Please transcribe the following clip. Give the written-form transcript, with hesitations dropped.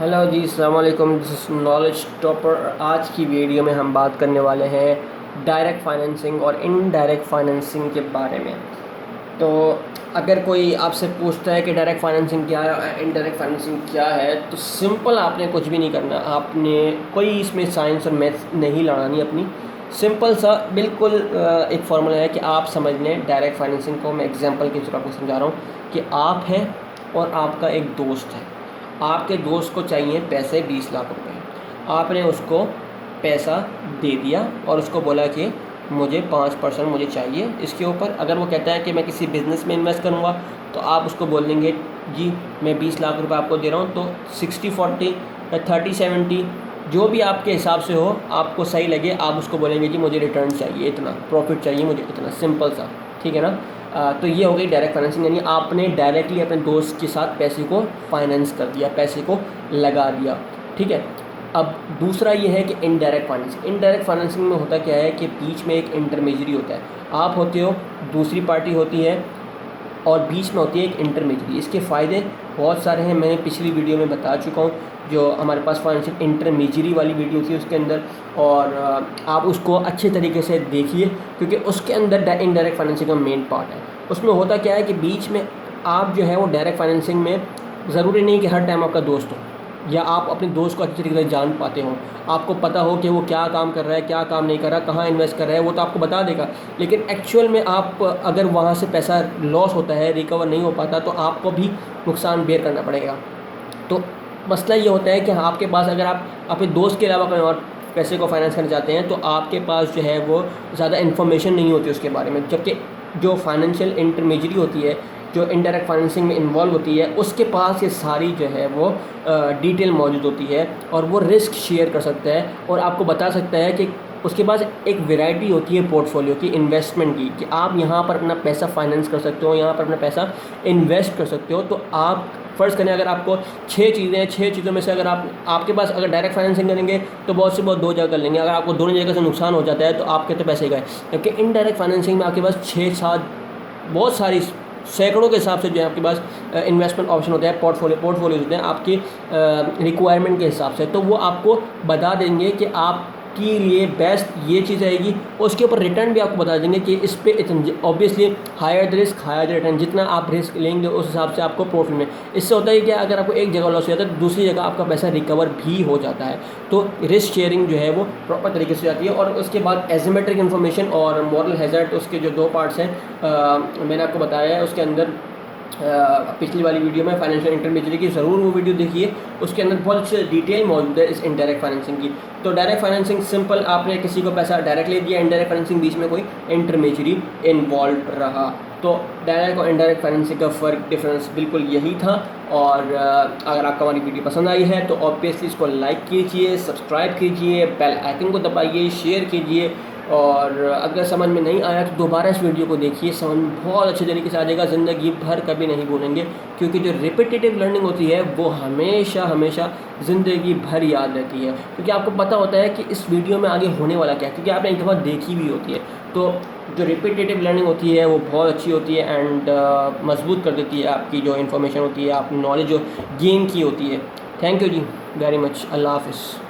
Hello जी, अस्सलाम वालेकुम। This is knowledge topper. आज की वीडियो में हम बात करने वाले हैं डायरेक्ट फाइनेंसिंग और इनडायरेक्ट फाइनेंसिंग के बारे में। तो अगर कोई आपसे पूछता है कि डायरेक्ट फाइनेंसिंग क्या है, इनडायरेक्ट फाइनेंसिंग क्या है, तो सिंपल आपने कुछ भी नहीं करना। आपने कोई इसमें साइंस और मैथ्स नहीं लगानी अपनी। सिंपल सा बिल्कुल एक फार्मूला है कि आप समझ लें। डायरेक्ट फाइनेंसिंग को मैं एग्जांपल के थ्रू आपको समझा रहा हूँ कि आप हैं और आपका एक दोस्त है। आपके दोस्त को चाहिए पैसे 20 लाख रुपए। आपने उसको पैसा दे दिया और उसको बोला कि मुझे 5% मुझे चाहिए इसके ऊपर। अगर वो कहता है कि मैं किसी बिज़नेस में इन्वेस्ट करूँगा, तो आप उसको बोल देंगे जी मैं 20 लाख रुपए आपको दे रहा हूँ। तो 60-40 या 30-70 जो भी आपके हिसाब से हो, आपको सही लगे, आप उसको बोलेंगे जी मुझे रिटर्न चाहिए इतना, प्रॉफिट चाहिए मुझे इतना। सिंपल सा, ठीक है ना। तो ये हो गई डायरेक्ट फाइनेंसिंग, यानी आपने डायरेक्टली अपने दोस्त के साथ पैसे को फाइनेंस कर दिया, पैसे को लगा दिया, ठीक है। अब दूसरा ये है कि इनडायरेक्ट फाइनेंसिंग। इनडायरेक्ट फाइनेंसिंग में होता क्या है कि बीच में एक इंटरमीडिएरी होता है। आप होते हो, दूसरी पार्टी होती है और बीच में होती है एक इंटरमीडिएरी। इसके फ़ायदे बहुत सारे हैं, मैंने पिछली वीडियो में बता चुका हूँ। जो हमारे पास फाइनेंशियल इंटरमीडिएरी वाली वीडियो थी उसके अंदर, और आप उसको अच्छे तरीके से देखिए, क्योंकि उसके अंदर इनडायरेक्ट फाइनेंसिंग का मेन पार्ट है। उसमें होता क्या है कि बीच में आप जो है वो डायरेक्ट फाइनेंसिंग में ज़रूरी नहीं कि हर टाइम आपका दोस्त हो, या आप अपने दोस्त को अच्छी तरीके से जान पाते हो, आपको पता हो कि वो क्या काम कर रहा है, क्या काम नहीं कर रहा, कहाँ इन्वेस्ट कर रहा है, वो तो आपको बता देगा। लेकिन एक्चुअल में आप अगर वहाँ से पैसा लॉस होता है, रिकवर नहीं हो पाता, तो आपको भी नुकसान बेयर करना पड़ेगा। तो मसला ये होता है कि आपके पास, अगर आप अपने दोस्त के अलावा कहीं और पैसे को फाइनेंस करना चाहते हैं, तो आपके पास जो है वो ज़्यादा इन्फॉर्मेशन नहीं होती उसके बारे में। जबकि जो फाइनेंशियल इंटरमीडिएरी होती है, जो इनडायरेक्ट फाइनेंसिंग में इन्वॉल्व होती है, उसके पास ये सारी जो है वो डिटेल मौजूद होती है, और वो रिस्क शेयर कर सकता है और आपको बता सकता है कि उसके पास एक वैरायटी होती है पोर्टफोलियो की, इन्वेस्टमेंट की, कि आप यहाँ पर अपना पैसा फाइनेंस कर सकते हो, यहाँ पर अपना पैसा इन्वेस्ट कर सकते हो। तो आप फ़र्ज़ करें, अगर आपको 6 चीज़ें हैं, 6 चीज़ों में से अगर आपके पास अगर डायरेक्ट फाइनेंसिंग करेंगे तो बहुत से बहुत 2 जगह कर लेंगे। अगर आपको दोनों जगह से नुकसान हो जाता है तो आपके तो पैसे गए। जबकि इनडायरेक्ट फाइनेंसिंग में आपके पास 6-7 बहुत सारी सैकड़ों के हिसाब से जो है आपके पास इन्वेस्टमेंट ऑप्शन होते हैं, पोर्टफोलियो होते हैं आपकी रिक्वायरमेंट के हिसाब से। तो वो आपको बता देंगे कि आपके लिए बेस्ट ये चीज़ आएगी, और उसके ऊपर रिटर्न भी आपको बता देंगे कि इस पे इतने, obviously higher the risk higher the return. जितना आप रिस्क लेंगे उस हिसाब से आपको प्रॉफिट में। इससे होता है कि अगर आपको एक जगह लॉस हो जाता है तो दूसरी जगह आपका पैसा रिकवर भी हो जाता है। तो रिस्क शेयरिंग जो है वो प्रॉपर तरीके से जाती है। और उसके बाद एजिमेट्रिक इन्फॉर्मेशन और मॉरल हैज़र्ड, उसके जो 2 पार्ट्स हैं, मैंने आपको बताया है उसके अंदर। पिछली वाली वीडियो में फाइनेंशियल इंटरमीडिएरी की ज़रूर वो वीडियो देखिए, उसके अंदर बहुत अच्छी डिटेल मौजूद है इस इनडायरेक्ट फाइनेंसिंग की। तो डायरेक्ट फाइनेंसिंग सिंपल, आपने किसी को पैसा डायरेक्ट ले दिया। इनडायरेक्ट फाइनेंसिंग बीच में कोई इंटरमीडिएरी इन्वॉल्व रहा। तो डायरेक्ट और इनडायरेक्ट फाइनेंसिंग का फ़र्क, डिफरेंस बिल्कुल यही था। और अगर आपको हमारी वीडियो पसंद आई है तो ऑब्वियसली इसको लाइक कीजिए, सब्सक्राइब कीजिए, बेल आइकन को दबाइए, शेयर कीजिए। और अगर समझ में नहीं आया तो दोबारा इस वीडियो को देखिए, समझ में बहुत अच्छे तरीके से आ जाएगा। ज़िंदगी भर कभी नहीं भूलेंगे, क्योंकि जो रिपीटेटिव लर्निंग होती है वो हमेशा हमेशा ज़िंदगी भर याद रहती है, क्योंकि आपको पता होता है कि इस वीडियो में आगे होने वाला क्या है, क्योंकि आपने एक दफ़ा देखी भी होती है। तो जो रिपीटेटिव लर्निंग होती है वो बहुत अच्छी होती है, एंड मजबूत कर देती है आपकी जो इन्फॉर्मेशन होती है, आपकी नॉलेज जो गेन की होती है। थैंक यू जी वेरी मच। अल्लाह हाफ़िज़।